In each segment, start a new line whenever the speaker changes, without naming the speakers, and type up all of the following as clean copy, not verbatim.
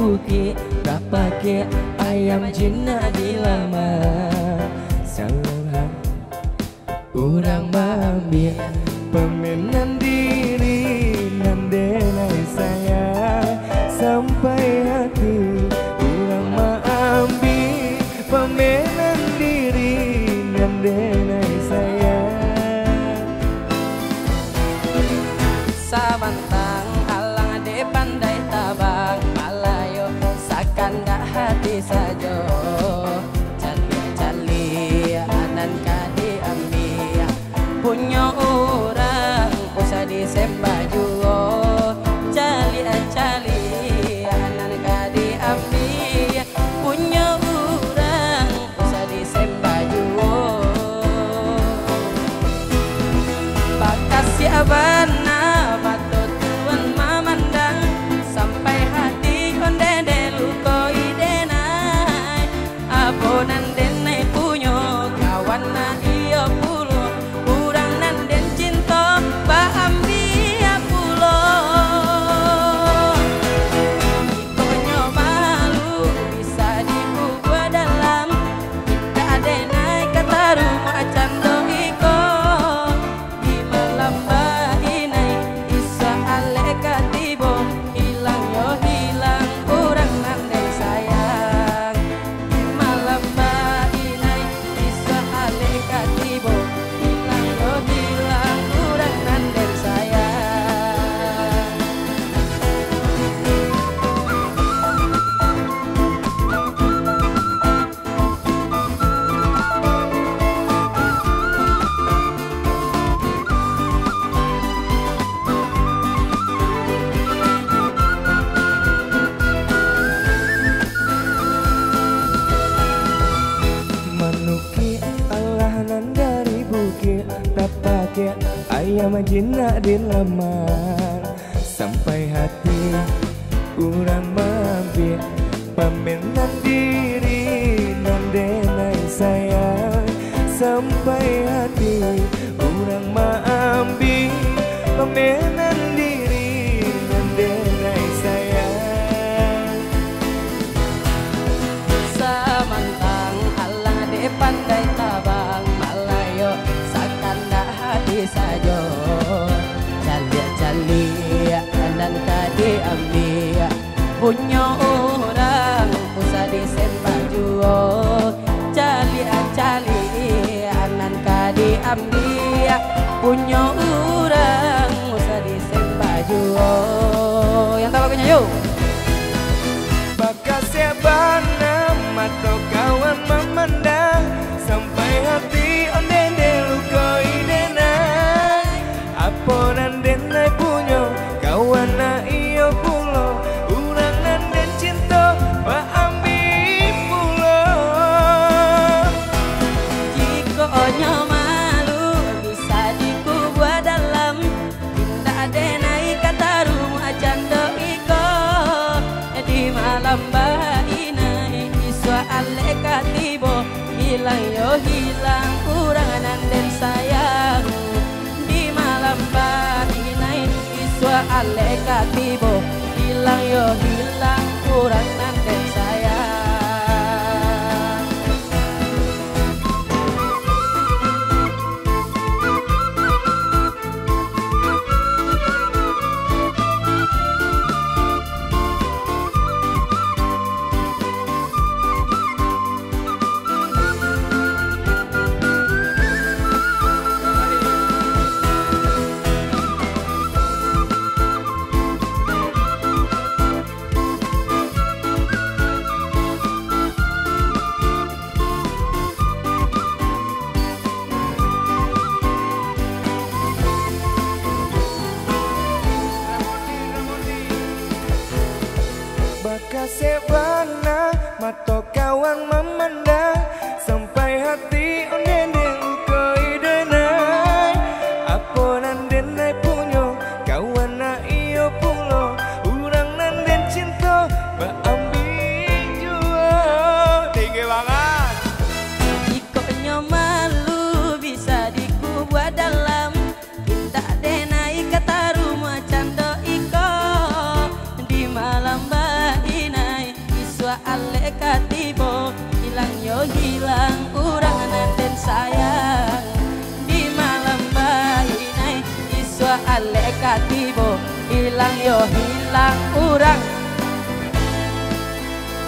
bukit, tak pakai ayam jinak di lamar. Seorang orang mambil permainan diri nan denai saya sampai hati. Orang mambil permainan diri nan denai saya.
Samantang alang ade pandai tabang malayo sakan dak hati sajo cali anan kadi ambil punya orang usah disembah juo cali anan kadi ambil punya orang usah disembah juo bakas siabana nan denai punyo kawan na iyo pulo kurang nan den cinta ba ambia pulo ikonyo malu bisa dikubur dalam kita denai kata rumah cando iko di malam bainai isa ale katibo hilang yo hilang kurang nan den sayang di malam bainai isa ale katibo hilang yo hilang kurang nan den sayang.
Manuki Allah nan dari bukit, tak pakai ayam jinak di lamar sampai hati. Orang mampir permainan diri nan denai saya sampai hati. Orang mampir permainan diri nan denai saya.
Samantang alang ade pandai tabang malayo sakan dak hati sajo cali anan kadi ambil punya orang usah disembah juo cali anan kadi ambil punya orang usah disembah juo. Yang tahu lagunya yuk.
Bakas sebana mata kawan memandang sampai hati onden delukoi denai. Apa nan denai punyo kawan na iyo pulo urang nan den cinta ba ambil pulo.
Jika onyo malu bisa dikubur dalam tindak denai kata rumah cando iko di malam bainai iswa ale katibo hilang yo hilang kurang nan den sayang di malam bainai iswa ale katibo hilang yo hilang kurang nan den sayang.
Bakas sebana mata kawan memandang sampai hati onden delukoi denai. Apa nan denai punyo kawan na iyo pulo urang nan den cinta ba ambil jua. Tinggi banget.
Ikonyo malu bisa dikubur dalam kita denai kata rumah cando iko di malam bainai iswa ale katibo hilang yo hilang urang nanten sayang di malam bahinai iswa ale katibo hilang yo hilang urang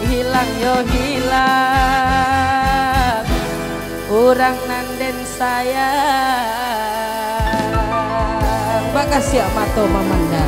hilang yo hilang urang nanden sayang. Makasih ya Mato Mamanda.